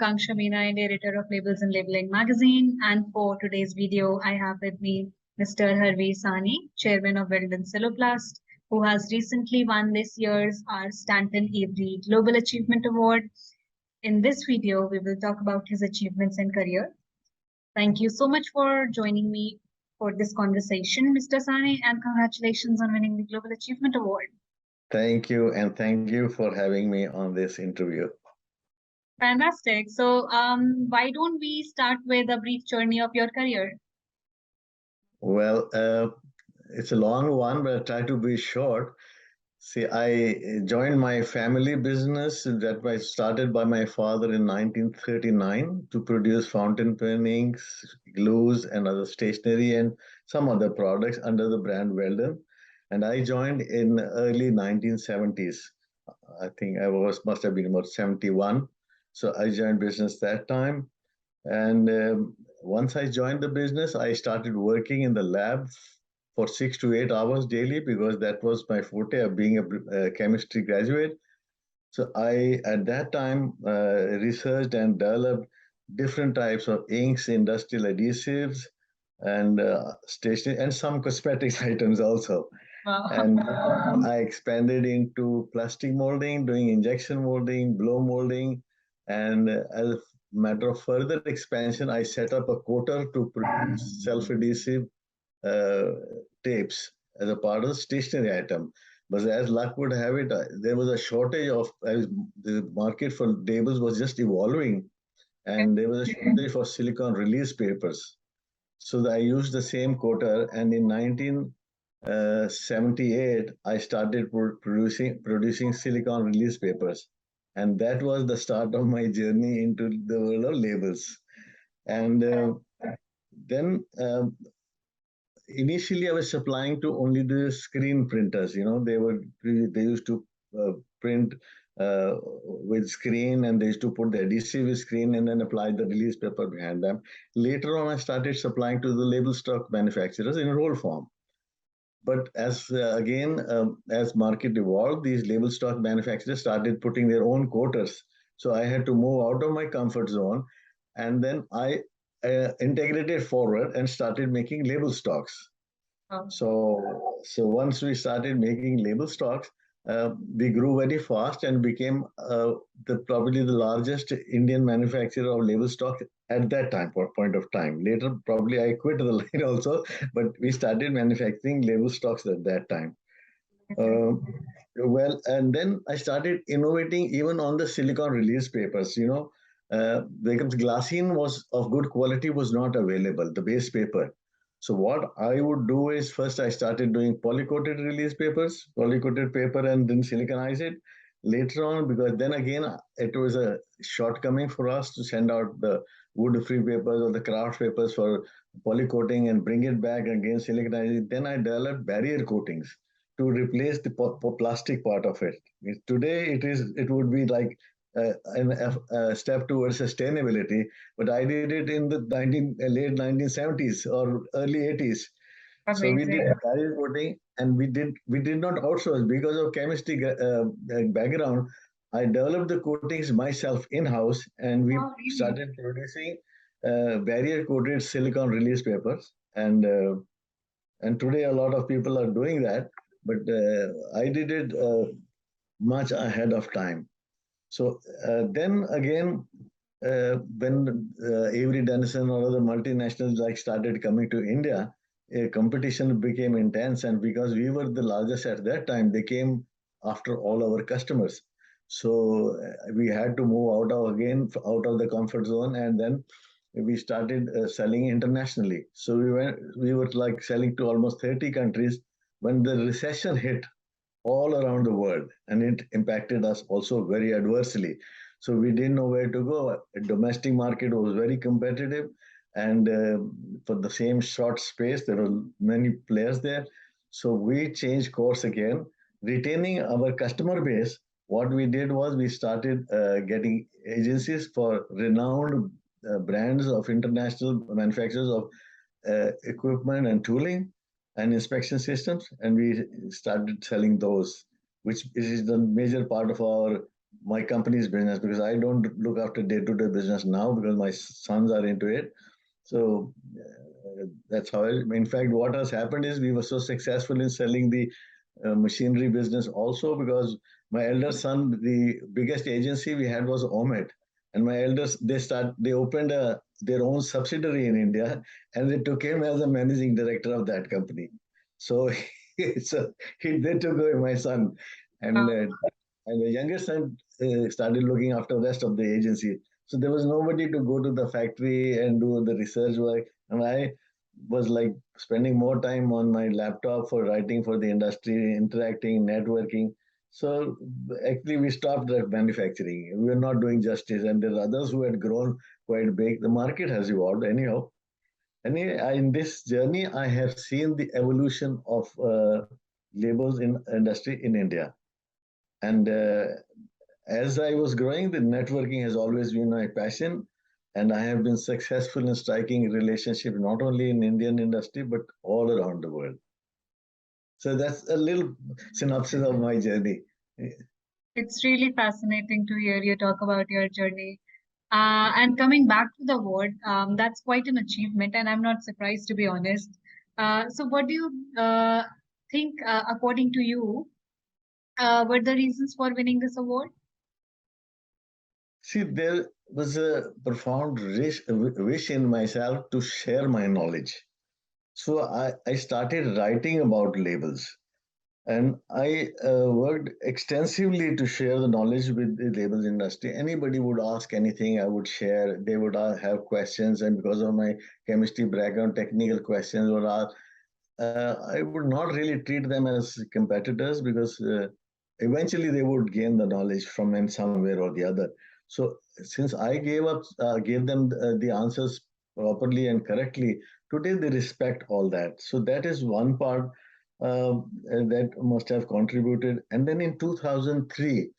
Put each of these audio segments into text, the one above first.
Akanksha Meena, and editor of Labels and Labeling magazine. And for today's video, I have with me Mr. Harveer Sahni, chairman of Weldon Celloplast, who has recently won this year's our Stanton Avery Global Achievement Award. In this video, we will talk about his achievements and career. Thank you so much for joining me for this conversation, Mr. Sahni, and congratulations on winning the Global Achievement Award. Thank you, and thank you for having me on this interview. Fantastic. So, why don't we start with a brief journey of your career? Well, it's a long one, but I'll try to be short. See, I joined my family business that was started by my father in 1939 to produce fountain pen inks, glues, and other stationery and some other products under the brand Weldon. And I joined in early 1970s. I think must have been about 71. So I joined business that time. And once I joined the business, I started working in the lab for 6 to 8 hours daily because that was my forte of being a chemistry graduate. So I, at that time, researched and developed different types of inks, industrial adhesives, and stationery, and some cosmetics items also. Wow. And I expanded into plastic molding, doing injection molding, blow molding, and as a matter of further expansion, I set up a coater to produce self-adhesive tapes as a part of the stationery item. But as luck would have it, there was a shortage of, the market for labels was just evolving, and there was a shortage for silicone release papers. So I used the same coater, and in 1978, I started producing silicone release papers. And that was the start of my journey into the world of labels. And then initially I was supplying to only the screen printers. You know, they used to print with screen, and they used to put the adhesive with screen and then apply the release paper behind them. Later on, I started supplying to the label stock manufacturers in roll form. But as as market evolved, these label stock manufacturers started putting their own coaters. So I had to move out of my comfort zone, and then I integrated forward and started making label stocks. Oh. So once we started making label stocks, we grew very fast and became probably the largest Indian manufacturer of label stock at that point of time. Later, probably I quit the line also, but we started manufacturing label stocks at that time. Well, and then I started innovating even on the silicone release papers. You know, because glassine was of good quality was not available, the base paper. So what I would do is first I started doing polycoated release papers, polycoated paper, and then siliconize it. Later on, because then again, it was a shortcoming for us to send out the wood-free papers or the craft papers for polycoating and bring it back again, siliconize it. Then I developed barrier coatings to replace the plastic part of it. Today, it would be like a step towards sustainability, but I did it in the late 1970s or early 80s. Amazing. So we did barrier coating, and we did not outsource because of chemistry background. I developed the coatings myself in-house, and we started producing barrier coated silicone release papers, and today a lot of people are doing that, but I did it much ahead of time. So then again, when Avery Dennison or other multinationals started coming to India, competition became intense, and because we were the largest at that time, they came after all our customers. So we had to move out of the comfort zone, and then we started selling internationally. So we were like selling to almost 30 countries when the recession hit all around the world, and it impacted us also very adversely. So we didn't know where to go. The domestic market was very competitive, and for the same short space, there were many players there. So we changed course again, retaining our customer base. What we did was we started getting agencies for renowned brands of international manufacturers of equipment and tooling and inspection systems, and we started selling those, which is the major part of our my company's business because I don't look after day-to-day business now because my sons are into it. So that's how. In fact, what has happened is we were so successful in selling the machinery business also because my elder son, the biggest agency we had was Omet, and my elders they opened their own subsidiary in India, and they took him as a managing director of that company. So, so they took away my son, and Wow. uh, and the younger son started looking after the rest of the agency. So there was nobody to go to the factory and do the research work, and I was like spending more time on my laptop for writing for the industry, interacting, networking. So actually, we stopped the manufacturing. We were not doing justice, and there are others who had grown quite big. The market has evolved anyhow. In this journey, I have seen the evolution of labels in industry in India. And as I was growing, the networking has always been my passion, and I have been successful in striking relationship not only in Indian industry but all around the world. So that's a little synopsis of my journey. It's really fascinating to hear you talk about your journey. And coming back to the award, that's quite an achievement, and I'm not surprised to be honest. So, what do you think, according to you, were the reasons for winning this award? See, there was a profound wish in myself to share my knowledge. So I started writing about labels. And I worked extensively to share the knowledge with the labels industry. Anybody would ask anything, I would share. They would have questions, and because of my chemistry background, technical questions would ask. I would not really treat them as competitors because eventually they would gain the knowledge from them somewhere or the other. So since I gave them the answers properly and correctly, today they respect all that. So that is one part that must have contributed. And then in 2003,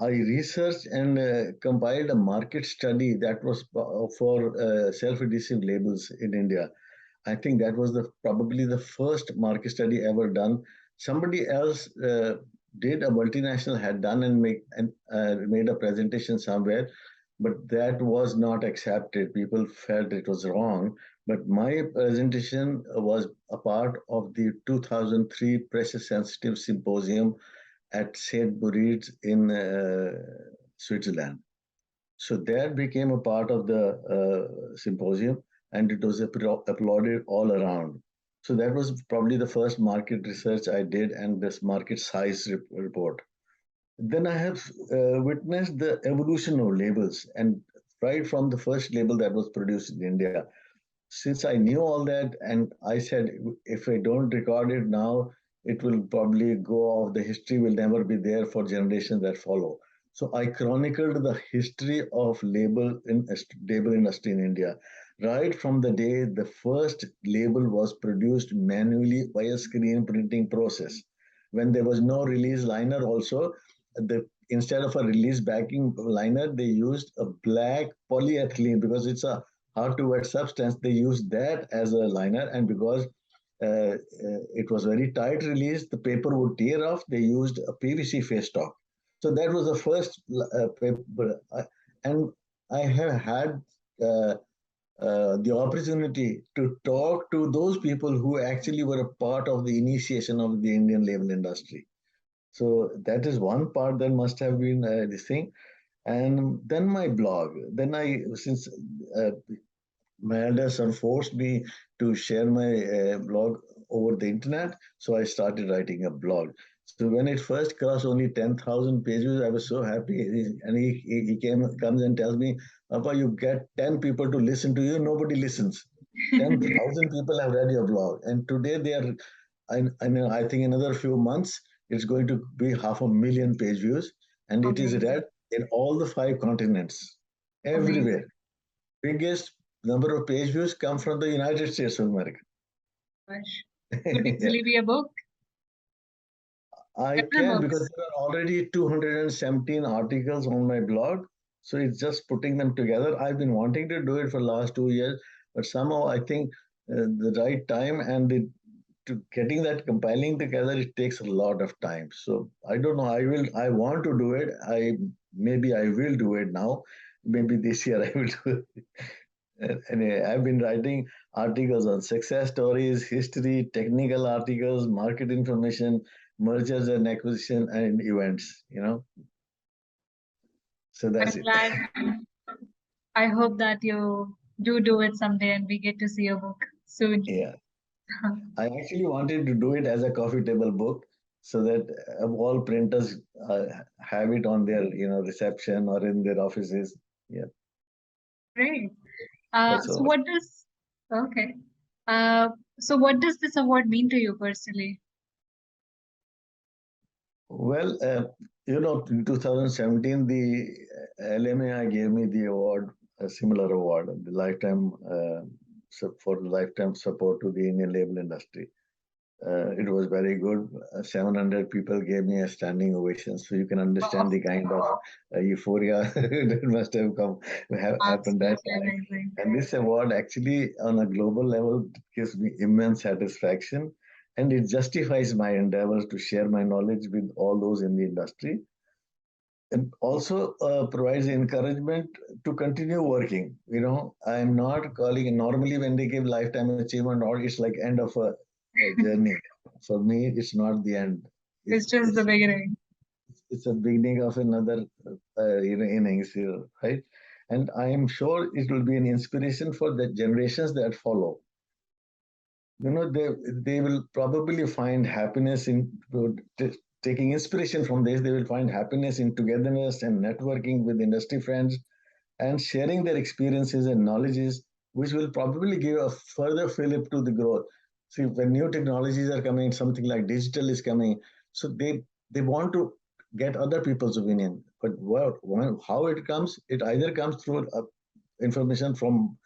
I researched and compiled a market study that was for self-adhesive labels in India. I think that was the probably the first market study ever done. Somebody else did a multinational had done and made a presentation somewhere, but that was not accepted. People felt it was wrong. But my presentation was a part of the 2003 pressure sensitive symposium at St. Moritz in Switzerland. So that became a part of the symposium, and it was applauded all around. So that was probably the first market research I did, and this market size report. Then I have witnessed the evolution of labels, and right from the first label that was produced in India. Since I knew all that, and I said, if I don't record it now, it will probably go off. The history will never be there for generations that follow. So I chronicled the history of label industry in India, right from the day the first label was produced manually by a screen printing process. When there was no release liner, also the instead of a release backing liner, they used a black polyethylene because it's a hard to wet substance. They used that as a liner, and because it was very tight release, the paper would tear off. They used a PVC face stock. So that was the first paper, and I have had the opportunity to talk to those people who actually were a part of the initiation of the Indian label industry. So that is one part that must have been this thing. And then my blog. Then since uh, my elder son forced me to share my blog over the internet, so I started writing a blog. So when it first crossed only 10,000 pages, I was so happy. And he comes and tells me, Papa, you get 10 people to listen to you, nobody listens. 10,000 people have read your blog. And today they are, I think another few months, it's going to be 500,000 page views. And it is Amazing, read in all the 5 continents, everywhere. amazing. Biggest number of page views come from the United States of America. Gosh, could Yeah. easily be a book. I Better can because books. there are already 217 articles on my blog. So it's just putting them together. I've been wanting to do it for the last 2 years, but somehow I think the right time and the to getting that compiling together, it takes a lot of time. So I don't know. I want to do it. Maybe I will do it now. Maybe this year I will do it. Anyway, I've been writing articles on success stories, history, technical articles, market information, mergers and acquisition, and events. So that's I'm it. glad. I hope that you do it someday and we get to see your book soon. Yeah. I actually wanted to do it as a coffee table book so that all printers have it on their reception or in their offices. Yeah, Great. that's So all. what does okay. Uh, so what does this award mean to you personally? Well, in 2017, the LMAI gave me the award, a similar award, the lifetime for lifetime support to the Indian label industry. It was very good. 700 people gave me a standing ovation, so you can understand the kind of euphoria that must have happened that Absolutely time. amazing. And this award actually, on a global level, gives me immense satisfaction, and it justifies my endeavors to share my knowledge with all those in the industry, and also provides encouragement to continue working. I'm not calling normally when they give lifetime achievement, or it's like end of a journey. For me, it's not the end. It's It's just the it's beginning. it's a beginning of another innings here, right? And I am sure it will be an inspiration for the generations that follow. They will probably find happiness in taking inspiration from this. They will find happiness in togetherness and networking with industry friends and sharing their experiences and knowledges, which will probably give a further fillip to the growth. See, when new technologies are coming, something like digital is coming, so they want to get other people's opinion. But how it comes, it either comes through information from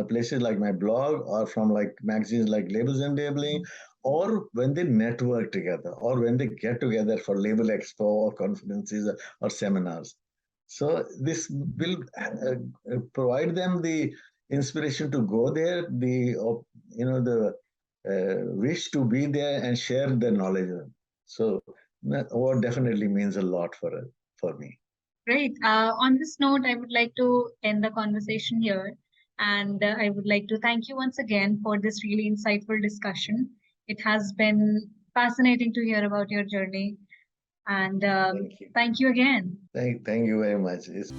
places like my blog or from like magazines like Labels and Labeling, or when they network together or when they get together for label expo or conferences or seminars. So this will provide them the inspiration to go there, the wish to be there and share their knowledge. So that award definitely means a lot for me. Great. On this note, I would like to end the conversation here. And I would like to thank you once again for this really insightful discussion. It has been fascinating to hear about your journey. And Thank you. thank you again. Thank you very much. It's